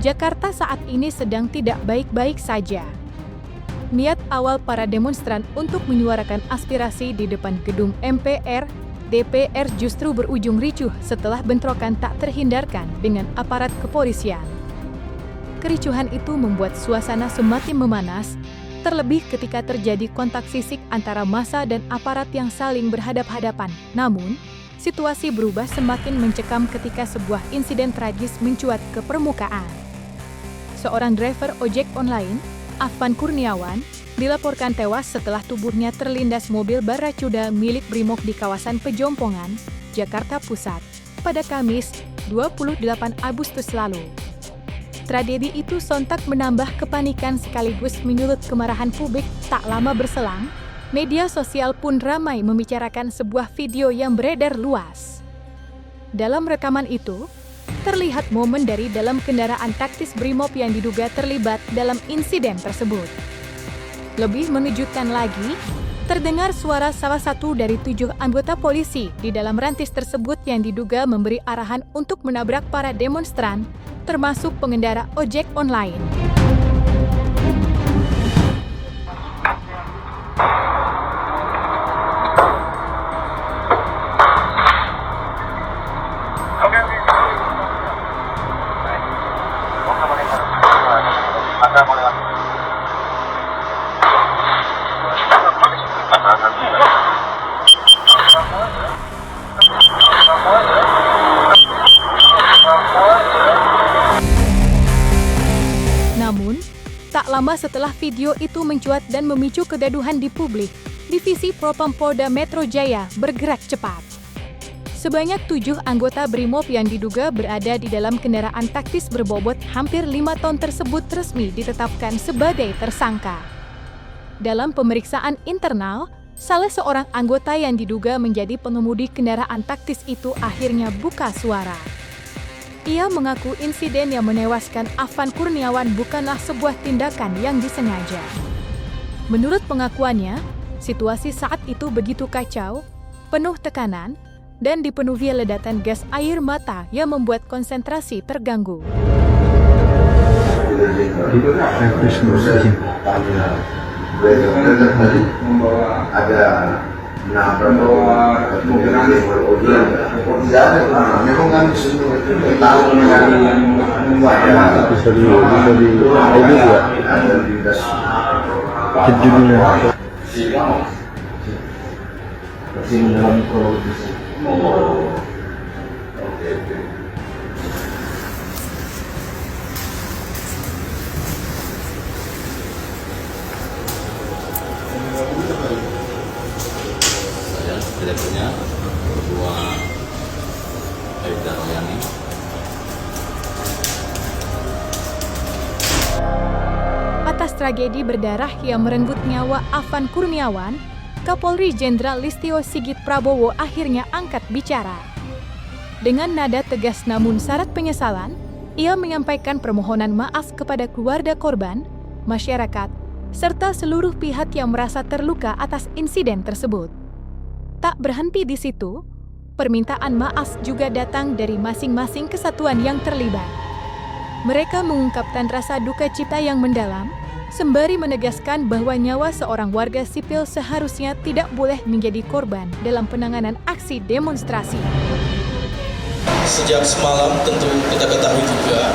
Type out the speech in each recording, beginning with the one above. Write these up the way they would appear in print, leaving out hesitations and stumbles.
Jakarta saat ini sedang tidak baik-baik saja. Niat awal para demonstran untuk menyuarakan aspirasi di depan gedung MPR, DPR justru berujung ricuh setelah bentrokan tak terhindarkan dengan aparat kepolisian. Kericuhan itu membuat suasana semakin memanas, terlebih ketika terjadi kontak fisik antara massa dan aparat yang saling berhadap-hadapan. Namun, situasi berubah semakin mencekam ketika sebuah insiden tragis mencuat ke permukaan. Seorang driver ojek online, Afan Kurniawan, dilaporkan tewas setelah tubuhnya terlindas mobil baracuda milik Brimob di kawasan Pejompongan, Jakarta Pusat, pada Kamis, 28 Agustus lalu. Tragedi itu sontak menambah kepanikan sekaligus menyulut kemarahan publik. Tak lama berselang, media sosial pun ramai membicarakan sebuah video yang beredar luas. Dalam rekaman itu, terlihat momen dari dalam kendaraan taktis Brimob yang diduga terlibat dalam insiden tersebut. Lebih mengejutkan lagi, terdengar suara salah satu dari 7 anggota polisi di dalam rantis tersebut yang diduga memberi arahan untuk menabrak para demonstran, termasuk pengendara ojek online. Namun, tak lama setelah video itu mencuat dan memicu kegaduhan di publik, Divisi Propam Polda Metro Jaya bergerak cepat. Sebanyak 7 anggota Brimob yang diduga berada di dalam kendaraan taktis berbobot hampir 5 ton tersebut resmi ditetapkan sebagai tersangka. Dalam pemeriksaan internal, salah seorang anggota yang diduga menjadi pengemudi kendaraan taktis itu akhirnya buka suara. Ia mengaku insiden yang menewaskan Afan Kurniawan bukanlah sebuah tindakan yang disengaja. Menurut pengakuannya, situasi saat itu begitu kacau, penuh tekanan, dan dipenuhi ledakan gas air mata yang membuat konsentrasi terganggu. Direkturnya Ketua Aida Royani. Atas tragedi berdarah yang merenggut nyawa Afan Kurniawan, Kapolri Jenderal Listio Sigit Prabowo akhirnya angkat bicara. Dengan nada tegas namun syarat penyesalan, ia menyampaikan permohonan maaf kepada keluarga korban, masyarakat, serta seluruh pihak yang merasa terluka atas insiden tersebut. Tak berhenti di situ, permintaan maaf juga datang dari masing-masing kesatuan yang terlibat. Mereka mengungkapkan rasa duka cita yang mendalam, sembari menegaskan bahwa nyawa seorang warga sipil seharusnya tidak boleh menjadi korban dalam penanganan aksi demonstrasi. Sejak semalam tentu kita ketahui juga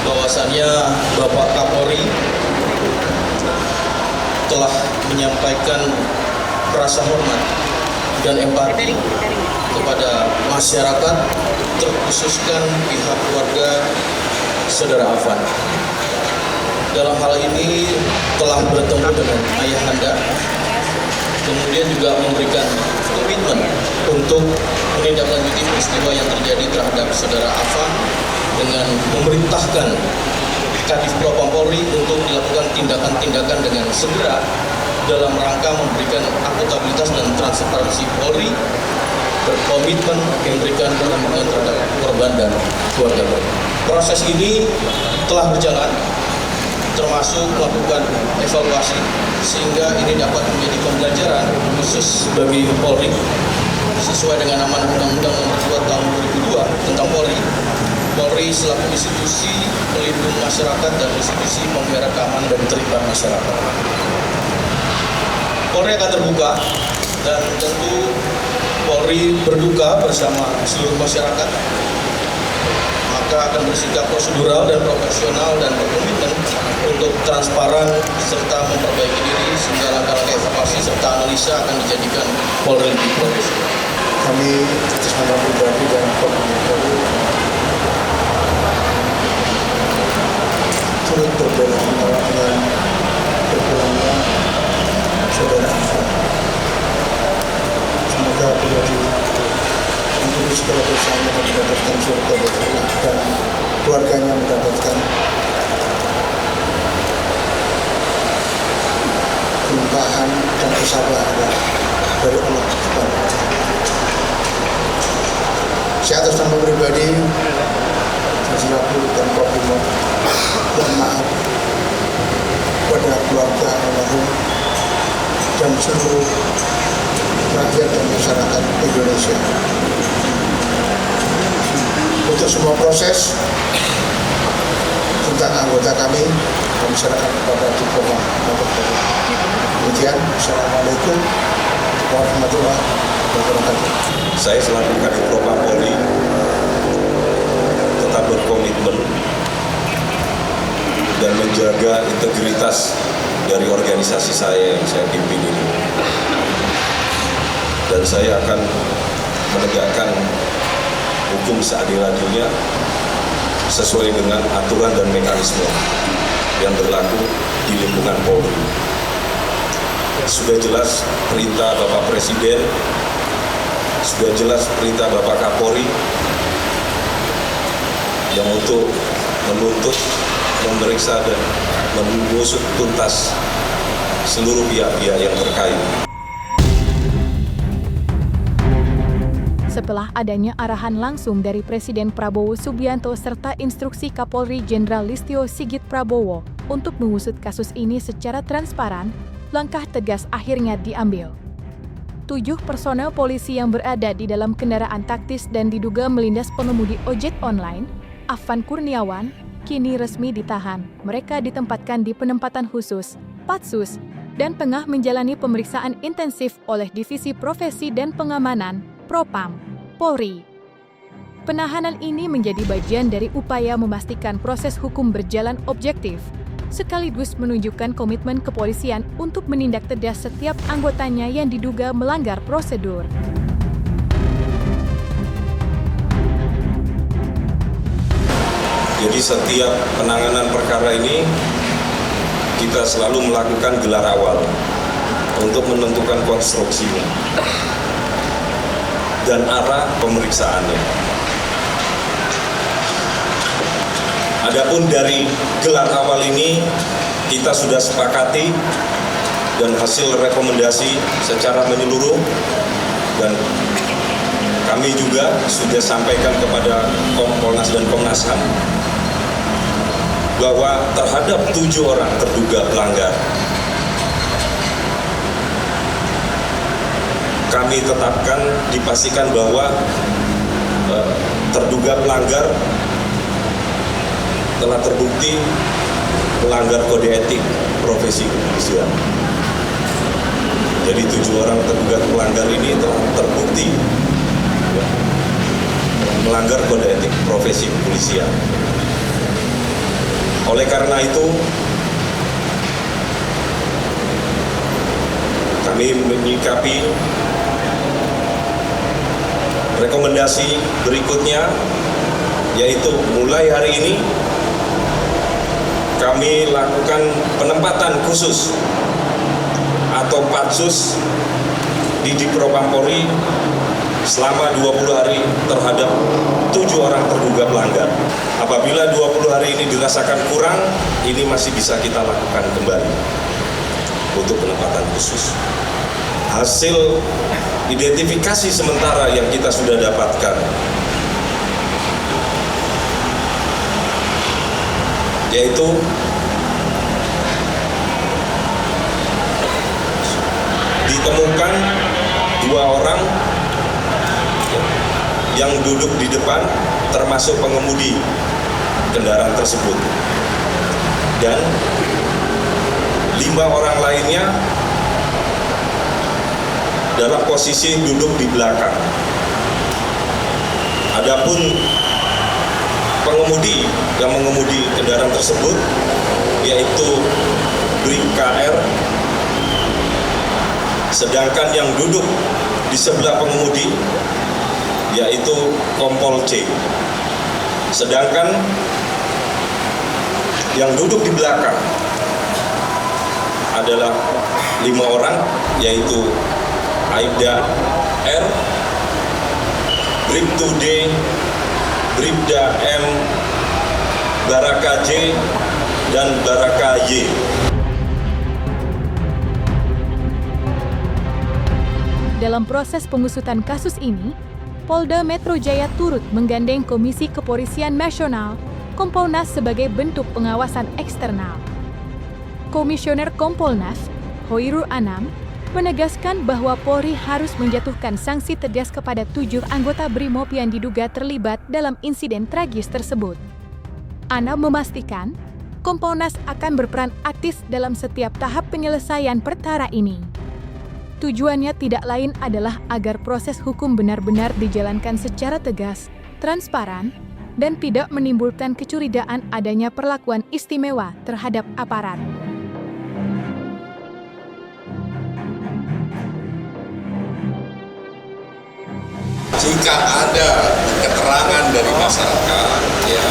bahwasannya Bapak Kapolri telah menyampaikan rasa hormat dan empati kepada masyarakat, terkhususkan pihak keluarga Saudara Afan. Dalam hal ini telah bertemu dengan ayahanda, kemudian juga memberikan komitmen untuk menindaklanjuti peristiwa yang terjadi terhadap Saudara Afan dengan memerintahkan Kadif Propam Polri untuk dilakukan tindakan-tindakan dengan segera dalam rangka memberikan akuntabilitas dan transparansi Polri, berkomitmen memberikan perlindungan terhadap korban dan keluarga korban. Proses ini telah berjalan, termasuk melakukan evaluasi, sehingga ini dapat menjadi pembelajaran khusus bagi Polri sesuai dengan amanah Undang-Undang Nomor 2 Tahun 2002 tentang Polri, Polri selaku institusi pelindung masyarakat dan institusi pemelihara keamanan dan ketertiban masyarakat. Polri akan terbuka dan tentu Polri berduka bersama seluruh masyarakat, maka akan bersikap prosedural dan profesional dan berkomitmen untuk transparan serta memperbaiki diri sehingga langkah-langkah evaluasi serta analisa akan dijadikan Polri lebih profesional. Kami atas nama pribadi dan Polri turut berbela-sungkawa dengan berpulangnya saudara Afan. Semoga beliau menjadi segala dosanya dan mendapatkan surga dari Allah dan keluarganya mendapatkan limpahan dan kesabaran dari Allah Subhanahu wa Ta'ala. Saya atas nama pribadi selaku dan Kopimo mohon maaf kepada keluarga almarhum dan seluruh rakyat dan masyarakat Indonesia. Untuk semua proses tentang anggota kami serahkan kepada Diploma. Demikian, Assalamualaikum warahmatullahi wabarakatuh. Saya selaku Kadif Propam Polri tetap berkomitmen dan menjaga integritas dari organisasi saya yang saya pimpin ini. Dan saya akan menegakkan hukum seadil-adilnya sesuai dengan aturan dan mekanisme yang berlaku di lingkungan Polri. Sudah jelas perintah Bapak Presiden, sudah jelas perintah Bapak Kapolri yang untuk menuntut, memeriksa dan mengusut tuntas seluruh pihak-pihak yang terkait. Setelah adanya arahan langsung dari Presiden Prabowo Subianto serta instruksi Kapolri Jenderal Listio Sigit Prabowo untuk mengusut kasus ini secara transparan, langkah tegas akhirnya diambil. 7 personel polisi yang berada di dalam kendaraan taktis dan diduga melindas pengemudi ojek online, Afan Kurniawan, kini resmi ditahan. Mereka ditempatkan di penempatan khusus, Patsus, dan tengah menjalani pemeriksaan intensif oleh Divisi Profesi dan Pengamanan, Propam, Polri. Penahanan ini menjadi bagian dari upaya memastikan proses hukum berjalan objektif, sekaligus menunjukkan komitmen kepolisian untuk menindak tegas setiap anggotanya yang diduga melanggar prosedur. Jadi setiap penanganan perkara ini kita selalu melakukan gelar awal untuk menentukan konstruksinya dan arah pemeriksaannya. Adapun dari gelar awal ini kita sudah sepakati dan hasil rekomendasi secara menyeluruh dan kami juga sudah sampaikan kepada Kompolnas dan Komnas HAM bahwa terhadap 7 orang terduga pelanggar kami tetapkan, dipastikan bahwa terduga pelanggar telah terbukti melanggar kode etik profesi kepolisian. Jadi 7 orang terduga pelanggar ini telah terbukti melanggar kode etik profesi kepolisian. Oleh karena itu, kami menyikapi rekomendasi berikutnya, yaitu mulai hari ini kami lakukan penempatan khusus atau Patsus di Dipropam Polri selama 20 hari terhadap 7 orang terduga pelanggar. Apabila 20 hari ini dirasakan kurang, ini masih bisa kita lakukan kembali untuk penempatan khusus. Hasil identifikasi sementara yang kita sudah dapatkan yaitu ditemukan 2 orang yang duduk di depan termasuk pengemudi kendaraan tersebut. Dan 5 orang lainnya dalam posisi duduk di belakang. Adapun pengemudi yang mengemudi kendaraan tersebut yaitu Bribka R, sedangkan yang duduk di sebelah pengemudi yaitu Kompol C. Sedangkan yang duduk di belakang adalah 5 orang, yaitu Aibda R, Bribtu D, Bribda M, Baraka J, dan Baraka Y. Dalam proses pengusutan kasus ini, Polda Metro Jaya turut menggandeng Komisi Kepolisian Nasional, Kompolnas sebagai bentuk pengawasan eksternal. Komisioner Kompolnas, Hoirul Anam, menegaskan bahwa Polri harus menjatuhkan sanksi tegas kepada 7 anggota BRIMOB yang diduga terlibat dalam insiden tragis tersebut. Anam memastikan, Kompolnas akan berperan aktif dalam setiap tahap penyelesaian perkara ini. Tujuannya tidak lain adalah agar proses hukum benar-benar dijalankan secara tegas, transparan, dan tidak menimbulkan kecurigaan adanya perlakuan istimewa terhadap aparat. Jika ada keterangan dari masyarakat, ya,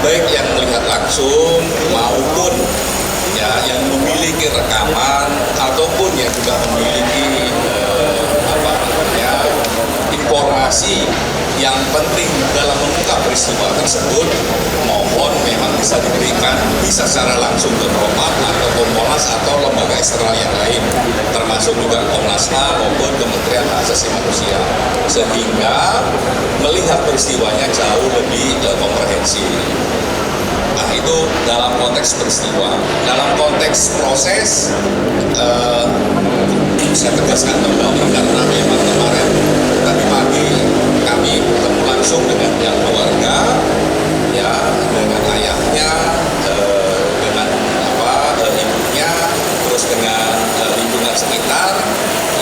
baik yang melihat langsung maupun ya yang memiliki rekaman ataupun yang juga memiliki informasi yang penting dalam mengungkap peristiwa tersebut, mohon memang bisa diberikan, bisa secara langsung ke Propam atau Kompolnas atau lembaga eksternal yang lain, termasuk juga Komnas HAM maupun Kementerian Hak Asasi Manusia, sehingga melihat peristiwanya jauh lebih komprehensif. Nah, itu dalam konteks peristiwa. Dalam konteks proses, saya tegaskan kembali karena memang kemarin tadi pagi kami bertemu langsung dengan pihak keluarga, ya, dengan ayahnya, dengan ibunya, terus dengan lingkungan sekitar.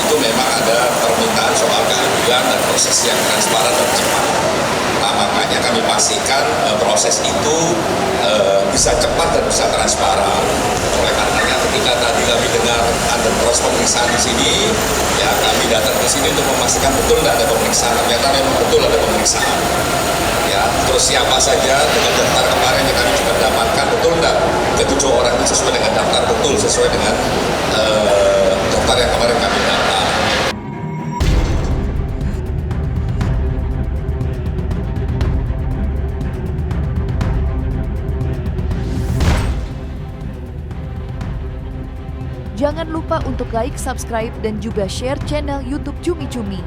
Itu memang ada permintaan soal keadilan dan proses yang transparan dan cepat. Nah, makanya kami pastikan proses itu bisa cepat dan bisa transparan. Oleh karenanya ketika tadi kami dengar ada proses pemeriksaan di sini, ya kami datang ke sini untuk memastikan betul tidak ada pemeriksaan. Ternyata memang betul ada pemeriksaan. Ya, terus siapa saja dengan daftar kemarin yang kami juga dapatkan betul tidak? Ke-7 orang itu sesuai dengan daftar betul, sesuai dengan daftar yang kemarin kami daftar. Jangan lupa untuk like, subscribe, dan juga share channel YouTube Cumi Cumi.